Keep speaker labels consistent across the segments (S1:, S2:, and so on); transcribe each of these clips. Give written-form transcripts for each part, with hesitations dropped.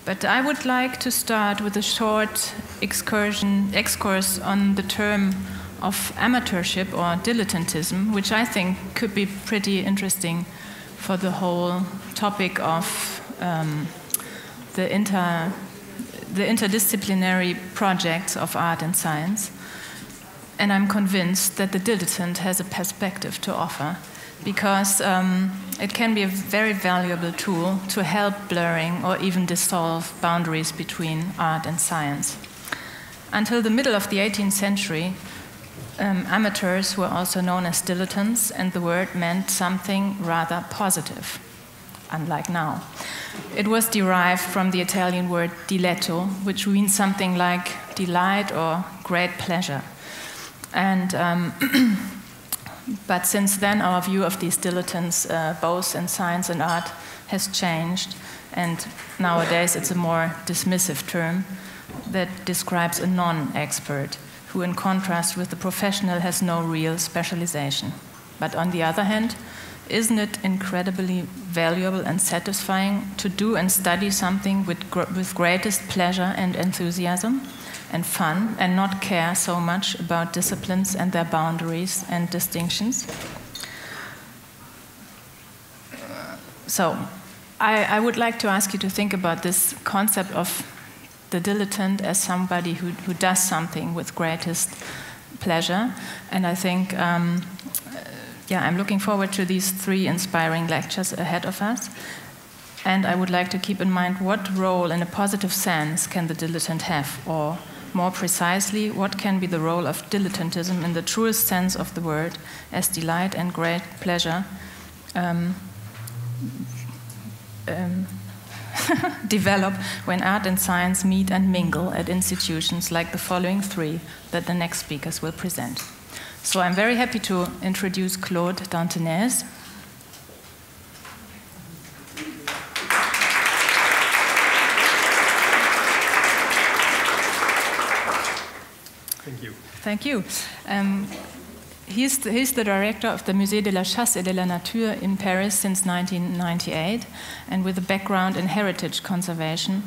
S1: But I would like to start with a short excursus on the term of amateurship or dilettantism, which I think could be pretty interesting for the whole topic of the interdisciplinary projects of art and science. And I'm convinced that the dilettante has a perspective to offer, because it can be a very valuable tool to help blurring or even dissolve boundaries between art and science. Until the middle of the 18th century, amateurs were also known as dilettantes, and the word meant something rather positive, unlike now. It was derived from the Italian word diletto, which means something like delight or great pleasure. And but since then, our view of these dilettantes, both in science and art, has changed, and nowadays it's a more dismissive term that describes a non-expert who, in contrast with the professional, has no real specialization. But on the other hand, isn't it incredibly valuable and satisfying to do and study something with greatest pleasure and enthusiasm and fun, and not care so much about disciplines and their boundaries and distinctions? So I would like to ask you to think about this concept of the dilettante as somebody who does something with greatest pleasure. And I think, I'm looking forward to these 3 inspiring lectures ahead of us. And I would like to keep in mind, what role in a positive sense can the dilettante have? Or more precisely, what can be the role of dilettantism in the truest sense of the word, as delight and great pleasure develop when art and science meet and mingle at institutions like the following 3 that the next speakers will present. So I'm very happy to introduce Claude Dantenez.
S2: Thank you.
S1: Thank you. He's the director of the Musée de la Chasse et de la Natur in Paris since 1998, and with a background in heritage conservation,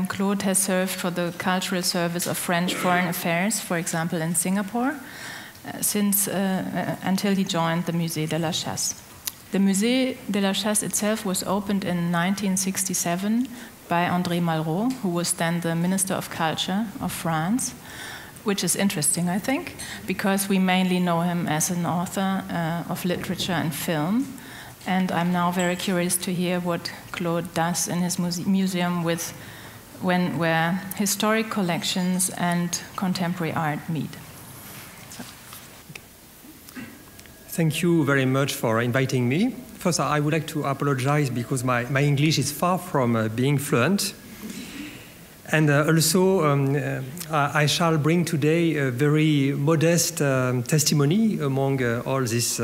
S1: Claude has served for the Cultural Service of French Foreign Affairs, for example, in Singapore, until he joined the Musée de la Chasse. The Musée de la Chasse itself was opened in 1967 by André Malraux, who was then the Minister of Culture of France, which is interesting, I think, because we mainly know him as an author of literature and film. And I'm now very curious to hear what Claude does in his museum where historic collections and contemporary art meet. So.
S2: Thank you very much for inviting me. First, I would like to apologize because my English is far from being fluent. And also, I shall bring today a very modest testimony among all these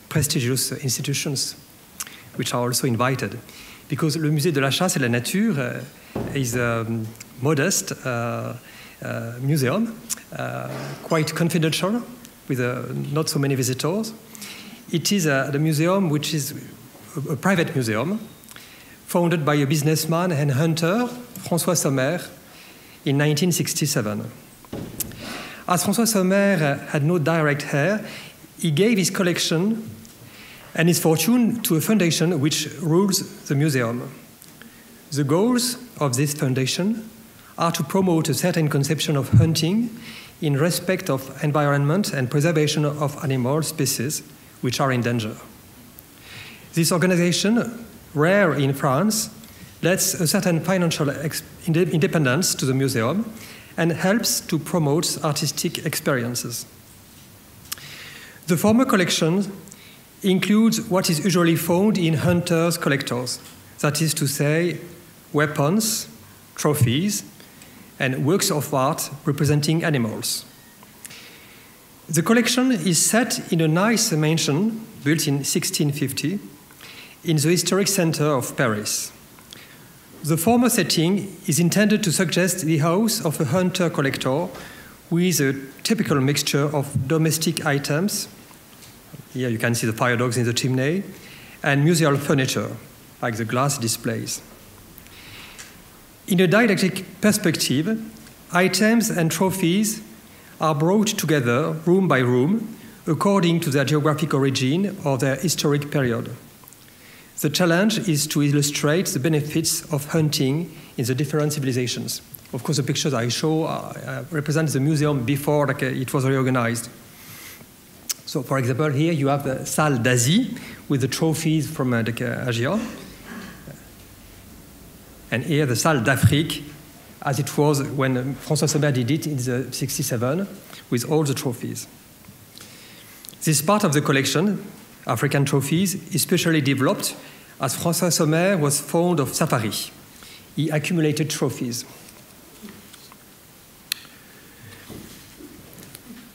S2: prestigious institutions, which are also invited. Because le Musée de la Chasse et de la Nature is a modest museum, quite confidential, with not so many visitors. It is the museum which is a private museum, founded by a businessman and hunter, François Sommer, in 1967. As François Sommer had no direct heir, he gave his collection and his fortune to a foundation which rules the museum. The goals of this foundation are to promote a certain conception of hunting in respect of environment and preservation of animal species which are in danger. This organization, rare in France, lets a certain financial independence to the museum and helps to promote artistic experiences. The former collection includes what is usually found in hunters' collectors, that is to say, weapons, trophies, and works of art representing animals. The collection is set in a nice mansion built in 1650 in the historic center of Paris. The former setting is intended to suggest the house of a hunter-collector with a typical mixture of domestic items. Here you can see the fire dogs in the chimney, and museal furniture, like the glass displays. In a dialectic perspective, items and trophies are brought together room by room according to their geographic origin or their historic period. The challenge is to illustrate the benefits of hunting in the different civilizations. Of course, the pictures I show represent the museum before it was reorganized. So, for example, here you have the Salle d'Asie with the trophies from Asia. And here the Salle d'Afrique, as it was when François Sommer did it in the 67, with all the trophies. This part of the collection, African trophies, is specially developed as François Sommer was fond of safari. He accumulated trophies.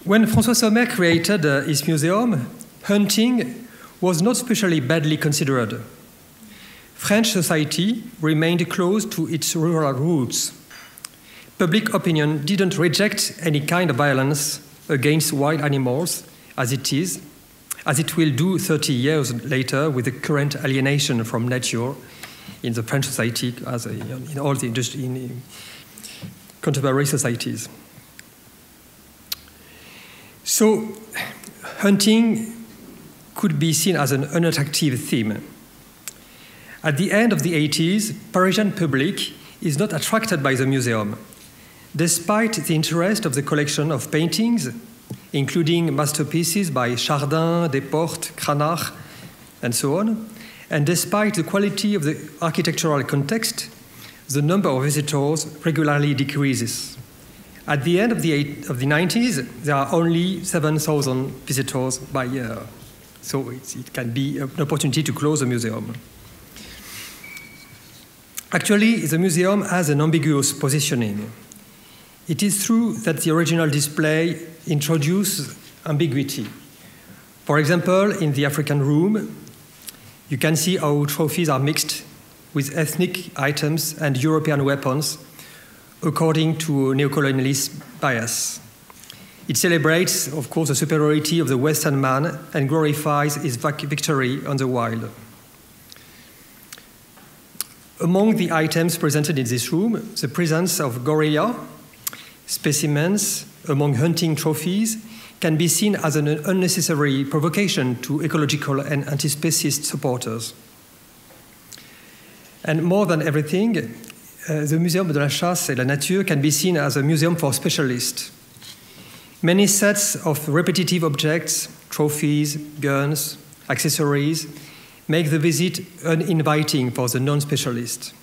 S2: When François Sommer created his museum, hunting was not especially badly considered. French society remained close to its rural roots. Public opinion didn't reject any kind of violence against wild animals, as it will do 30 years later with the current alienation from nature in the French society, as in all the in contemporary societies. So, hunting could be seen as an unattractive theme. At the end of the 80s, Parisian public is not attracted by the museum, despite the interest of the collection of paintings, including masterpieces by Chardin, Desportes, Cranach, and so on, and despite the quality of the architectural context, the number of visitors regularly decreases. At the end of the 90s, there are only 7,000 visitors by year. So it can be an opportunity to close the museum. Actually, the museum has an ambiguous positioning. It is true that the original display introduces ambiguity. For example, in the African room, you can see how trophies are mixed with ethnic items and European weapons according to neocolonialist bias. It celebrates, of course, the superiority of the Western man and glorifies his victory on the wild. Among the items presented in this room, the presence of gorilla specimens among hunting trophies can be seen as an unnecessary provocation to ecological and anti-speciesist supporters. And more than everything, the Muséum de la Chasse et la Nature can be seen as a museum for specialists. Many sets of repetitive objects, trophies, guns, accessories, make the visit uninviting for the non-specialist.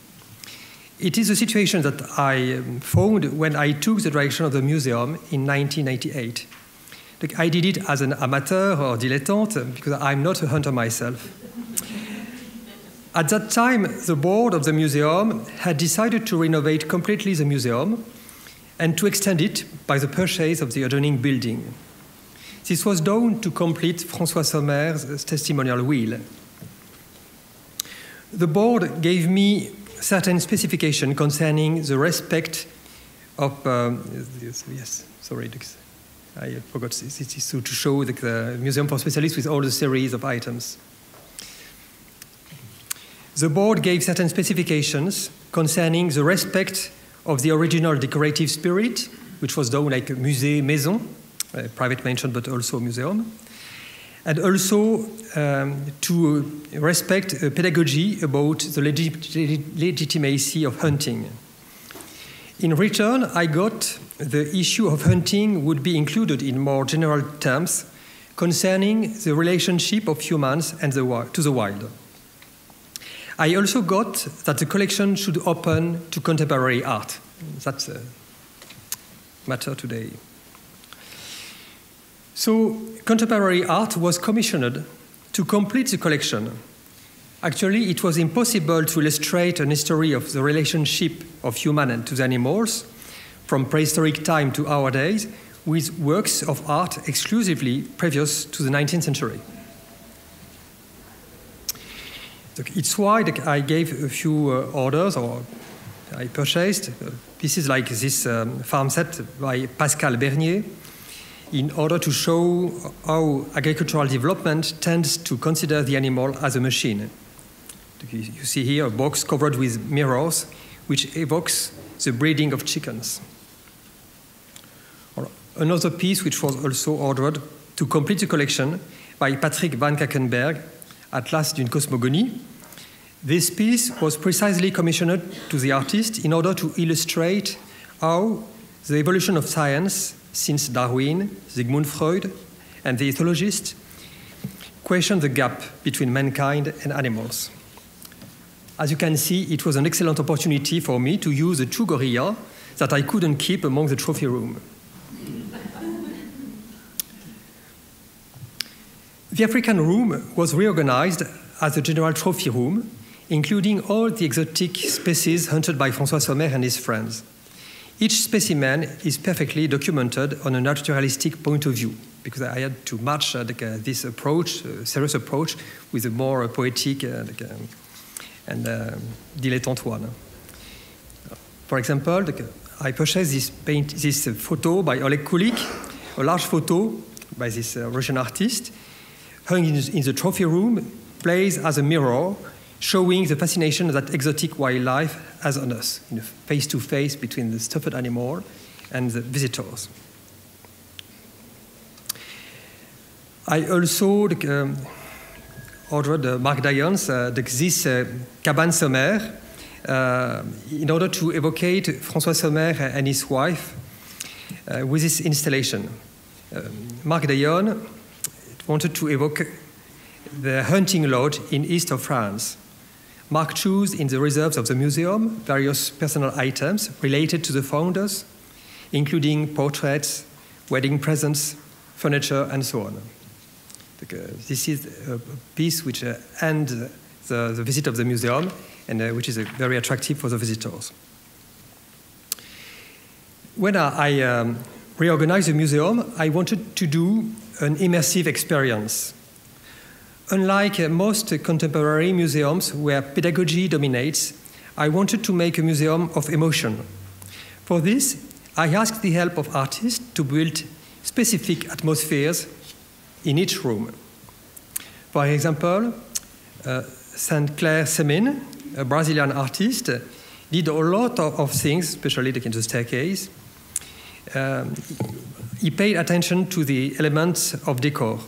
S2: It is a situation that I found when I took the direction of the museum in 1998. I did it as an amateur or dilettante because I'm not a hunter myself. At that time, the board of the museum had decided to renovate completely the museum and to extend it by the purchase of the adjoining building. This was done to complete François Sommer's testimonial will. The board gave me certain specifications concerning the respect of, yes, sorry, I forgot, this is to show the Museum for Specialists with all the series of items. The board gave certain specifications concerning the respect of the original decorative spirit, which was done like a musée maison, a private mansion, but also a museum, and also to respect pedagogy about the legitimacy of hunting. In return, I got the issue of hunting would be included in more general terms concerning the relationship of humans and to the wild. I also got that the collection should open to contemporary art. That's a matter today. So, contemporary art was commissioned to complete the collection. Actually, it was impossible to illustrate an history of the relationship of human and to the animals from prehistoric time to our days with works of art exclusively previous to the 19th century. It's why I gave a few orders, or I purchased pieces like this farm set by Pascal Bernier, in order to show how agricultural development tends to consider the animal as a machine. You see here a box covered with mirrors which evokes the breeding of chickens. Another piece which was also ordered to complete the collection by Patrick van Kackenberg, Atlas d'une cosmogonie. This piece was precisely commissioned to the artist in order to illustrate how the evolution of science since Darwin, Sigmund Freud, and the ethologists questioned the gap between mankind and animals. As you can see, it was an excellent opportunity for me to use the two gorillas that I couldn't keep among the trophy room. The African room was reorganized as a general trophy room, including all the exotic species hunted by François Sommer and his friends. Each specimen is perfectly documented on a naturalistic point of view, because I had to match this approach, serious approach, with a more poetic and dilettante one. For example, I purchased this photo by Oleg Kulik, a large photo by this Russian artist, hung in the trophy room, plays as a mirror, showing the fascination that exotic wildlife has on us, face-to-face between the stuffed animal and the visitors. I also ordered Marc Dion's this cabane sommaire in order to evocate François Sommer and his wife with this installation. Marc Dion wanted to evoke the hunting lodge in east of France. Marc chose in the reserves of the museum various personal items related to the founders, including portraits, wedding presents, furniture, and so on. This is a piece which ends the visit of the museum and which is very attractive for the visitors. When I reorganized the museum, I wanted to do an immersive experience. Unlike most contemporary museums where pedagogy dominates, I wanted to make a museum of emotion. For this, I asked the help of artists to build specific atmospheres in each room. For example, Saint-Clair Semin, a Brazilian artist, did a lot of things, especially in the staircase. He paid attention to the elements of decor.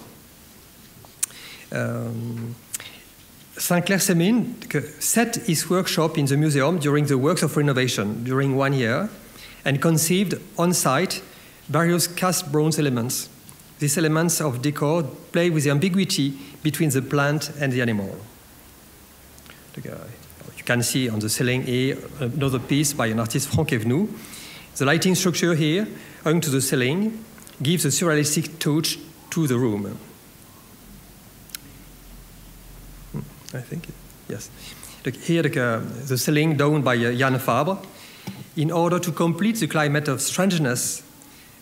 S2: Saint-Clair Semin set his workshop in the museum during the works of renovation during 1 year and conceived on-site various cast bronze elements. These elements of decor play with the ambiguity between the plant and the animal. You can see on the ceiling here another piece by an artist, Franck Evenou. The lighting structure here, hung to the ceiling, gives a surrealistic touch to the room. I think, yes. Here, the ceiling done by Jan Fabre. In order to complete the climate of strangeness,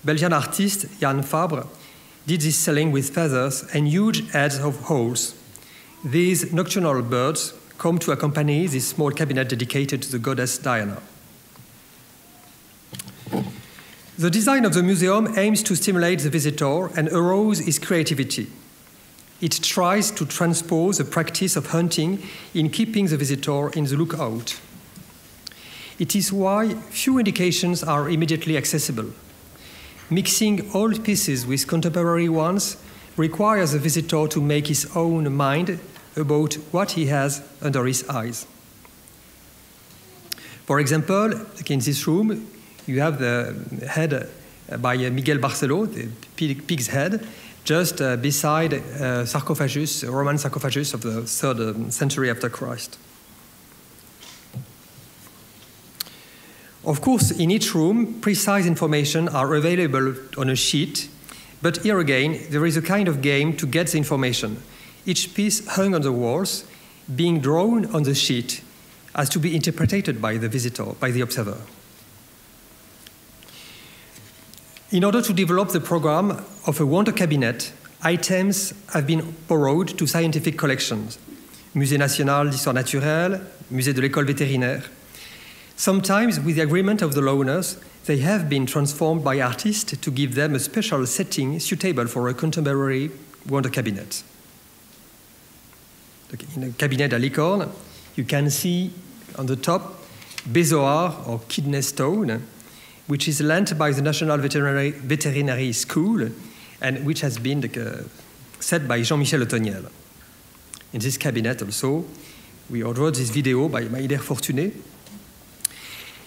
S2: Belgian artist Jan Fabre did this ceiling with feathers and huge heads of holes. These nocturnal birds come to accompany this small cabinet dedicated to the goddess Diana. The design of the museum aims to stimulate the visitor and arouse his creativity. It tries to transpose the practice of hunting in keeping the visitor in the lookout. It is why few indications are immediately accessible. Mixing old pieces with contemporary ones requires the visitor to make his own mind about what he has under his eyes. For example, in this room, you have the head by Miguel Barceló, the pig's head, just beside a sarcophagus, a Roman sarcophagus of the 3rd century after Christ. Of course, in each room, precise information are available on a sheet, but here again, there is a kind of game to get the information. Each piece hung on the walls, being drawn on the sheet, as to be interpreted by the visitor, by the observer. In order to develop the program of a wonder cabinet, items have been borrowed to scientific collections. Musée national d'histoire naturelle, Musée de l'école vétérinaire. Sometimes, with the agreement of the loaners, they have been transformed by artists to give them a special setting suitable for a contemporary wonder cabinet. In the cabinet à licorne, you can see on the top bezoar or kidney stone, which is lent by the National Veterinary School and which has been set by Jean-Michel Otoniel. In this cabinet also, we wrote this video by Maïder Fortuné.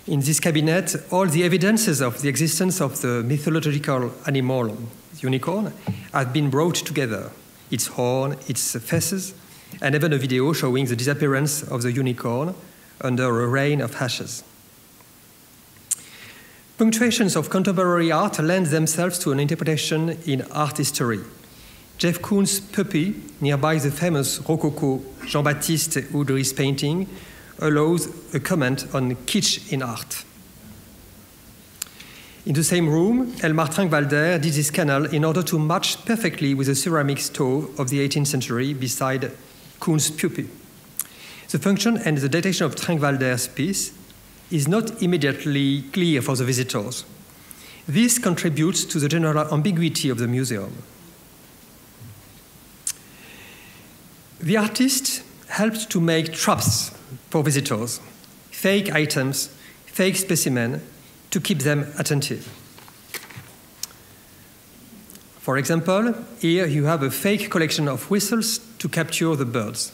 S2: In this cabinet, all the evidences of the existence of the mythological animal, the unicorn, have been brought together. Its horn, its faces, and even a video showing the disappearance of the unicorn under a rain of ashes. Punctuations of contemporary art lend themselves to an interpretation in art history. Jeff Koons' puppy, nearby the famous Rococo Jean-Baptiste Oudry's painting, allows a comment on kitsch in art. In the same room, Elmar Trinkwalder did this canal in order to match perfectly with the ceramic stove of the 18th century beside Koons' puppy. The function and the detection of Trinkwalder's piece is not immediately clear for the visitors. This contributes to the general ambiguity of the museum. The artist helped to make traps for visitors, fake items, fake specimens, to keep them attentive. For example, here you have a fake collection of whistles to capture the birds,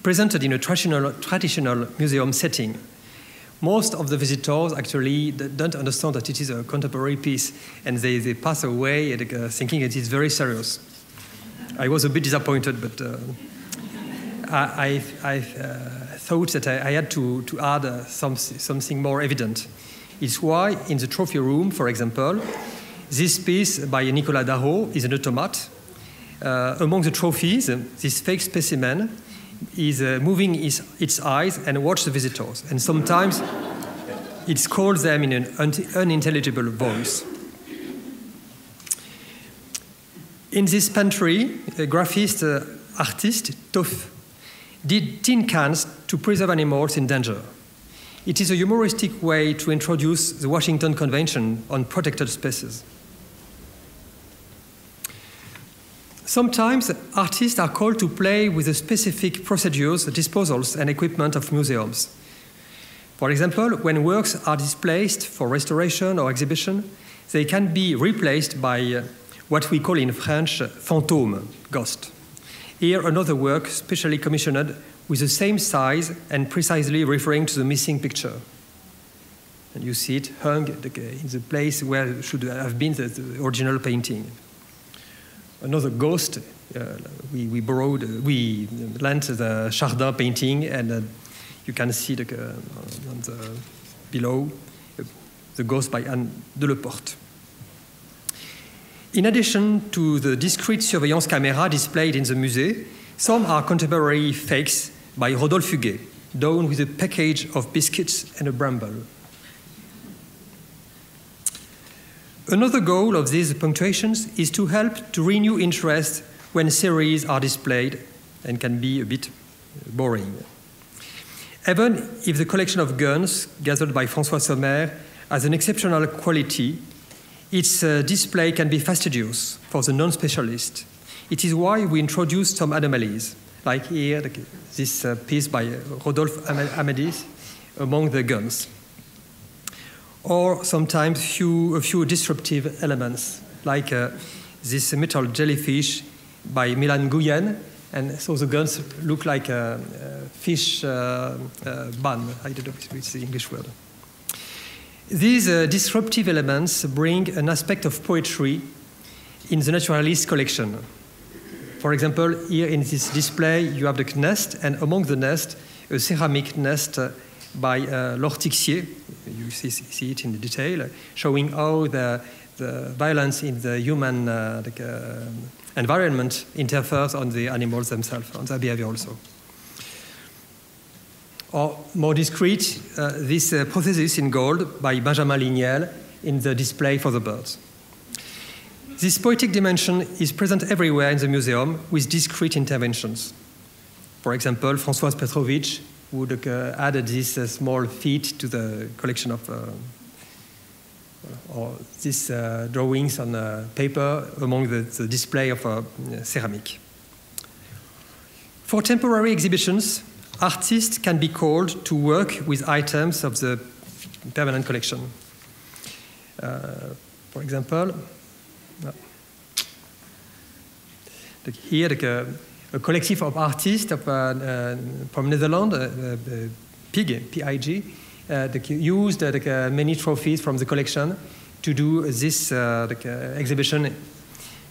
S2: presented in a traditional museum setting. Most of the visitors actually don't understand that it is a contemporary piece, and they pass away thinking it is very serious. I was a bit disappointed, but I thought that I had to add something more evident. It's why in the trophy room, for example, this piece by Nicolas Darrault is an automate. Among the trophies, this fake specimen is moving its eyes and watch the visitors. And sometimes it calls them in an unintelligible voice. In this pantry, a graphist artist, Toff, did tin cans to preserve animals in danger. It is a humoristic way to introduce the Washington Convention on protected species. Sometimes artists are called to play with the specific procedures, disposals, and equipment of museums. For example, when works are displaced for restoration or exhibition, they can be replaced by what we call in French fantôme, ghost. Here, another work specially commissioned with the same size and precisely referring to the missing picture. And you see it hung in the place where should have been the original painting. Another ghost, we lent the Chardin painting, and you can see below the ghost by Anne de Leporte. In addition to the discrete surveillance camera displayed in the Musée, some are contemporary fakes by Rodolphe Huguet, done with a package of biscuits and a bramble. Another goal of these punctuations is to help to renew interest when series are displayed and can be a bit boring. Even if the collection of guns gathered by François Sommer has an exceptional quality, its display can be fastidious for the non-specialist. It is why we introduce some anomalies, like here, this piece by Rodolphe Amadis, among the guns. Or sometimes a few disruptive elements, like this metal jellyfish by Milan Guyen, and so the guns look like a fish bun. I don't know if it's the English word. These disruptive elements bring an aspect of poetry in the naturalist collection. For example, here in this display, you have the nest, and among the nest, a ceramic nest by Laure Tixier. You see it in the detail, showing how the violence in the human environment interferes on the animals themselves, on their behavior also. Or more discreet, this prosthesis in gold by Benjamin Lignel in the display for the birds. This poetic dimension is present everywhere in the museum with discrete interventions. For example, Françoise Petrovich would add this small feet to the collection of or these drawings on paper among the display of ceramic. For temporary exhibitions, artists can be called to work with items of the permanent collection. For example, here a collective of artists from Netherlands, PIG, P-I-G, used many trophies from the collection to do this exhibition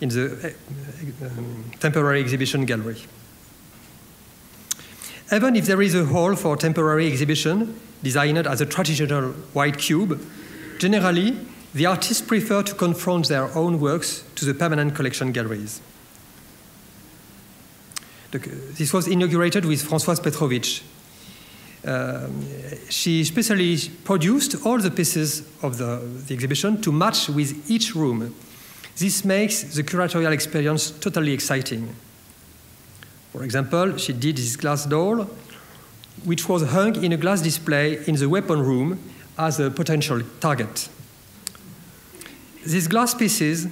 S2: in the temporary exhibition gallery. Even if there is a hall for temporary exhibition, designed as a traditional white cube, generally, the artists prefer to confront their own works to the permanent collection galleries. This was inaugurated with Françoise Petrovich. She specially produced all the pieces of the exhibition to match with each room. This makes the curatorial experience totally exciting. For example, she did this glass doll, which was hung in a glass display in the weapon room as a potential target. These glass pieces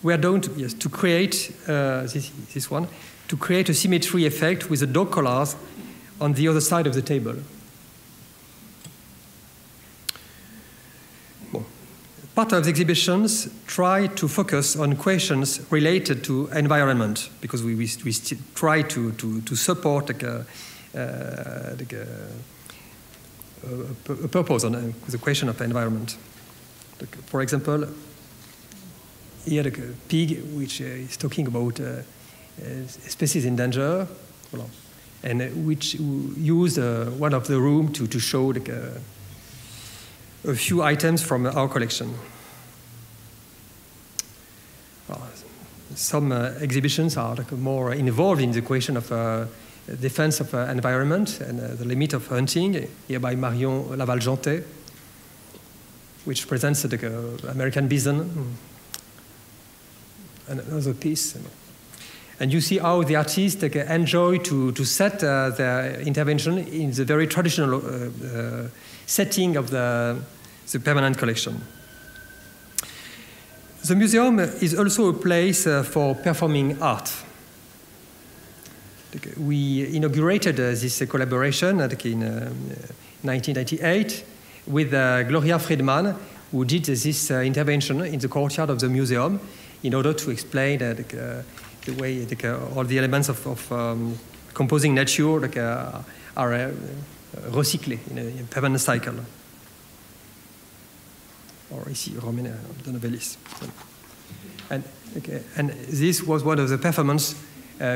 S2: were done to create this one, to create a symmetry effect with the dog collars on the other side of the table. Well, part of the exhibitions try to focus on questions related to environment, because we try to support a purpose on the question of environment. For example, here the pig, which is talking about species in danger, and which used one of the rooms to show a few items from our collection. Some exhibitions are more involved in the question of defense of environment and the limit of hunting, here by Marion Laval-Jantet, which presents the American bison, and another piece. And you see how the artists enjoy to set their intervention in the very traditional setting of the permanent collection. The museum is also a place for performing art. We inaugurated this collaboration in 1998 with Gloria Friedman, who did this intervention in the courtyard of the museum in order to explain the way all the elements of composing nature are recycled in a permanent cycle. Or ici, Romain de Novellis. And this was one of the performances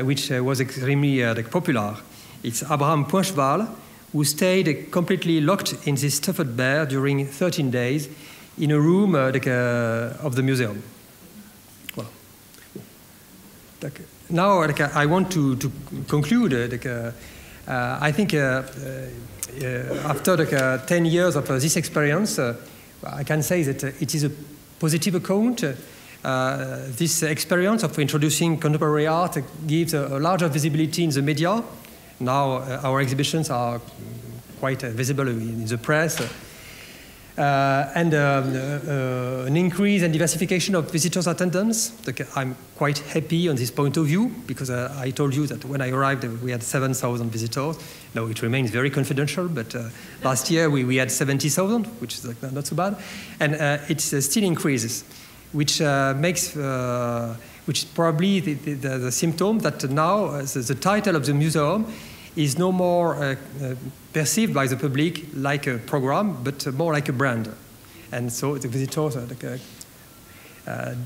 S2: which was extremely popular. It's Abraham Poincheval, who stayed completely locked in this stuffed bear during 13 days in a room of the museum. Well, now I want to conclude. I think after 10 years of this experience, I can say that it is a positive account. This experience of introducing contemporary art gives a larger visibility in the media. Now our exhibitions are quite visible in the press. And an increase and diversification of visitors' attendance. I'm quite happy on this point of view, because I told you that when I arrived we had 7,000 visitors. Now it remains very confidential, but last year we had 70,000, which is not so bad. And it still increases, which makes, which is probably the symptom that now the title of the museum is no more perceived by the public like a program, but more like a brand. And so the visitors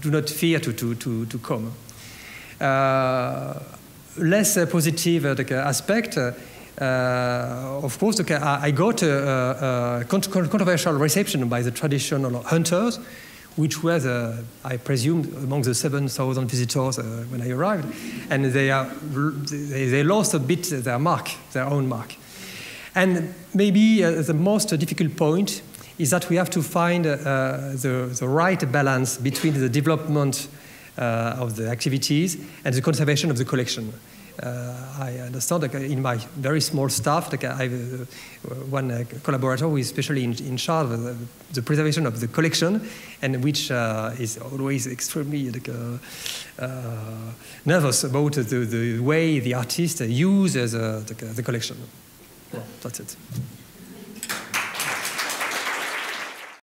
S2: do not fear to come. Less positive aspect, of course, I got a controversial reception by the traditional hunters, which was, I presume, among the 7,000 visitors when I arrived, and they lost a bit their own mark. And maybe the most difficult point is that we have to find the right balance between the development of the activities and the conservation of the collection. I understand in my very small staff, I have one collaborator who is especially in charge of the preservation of the collection, and which is always extremely nervous about the way the artist uses the collection. Well, that's it.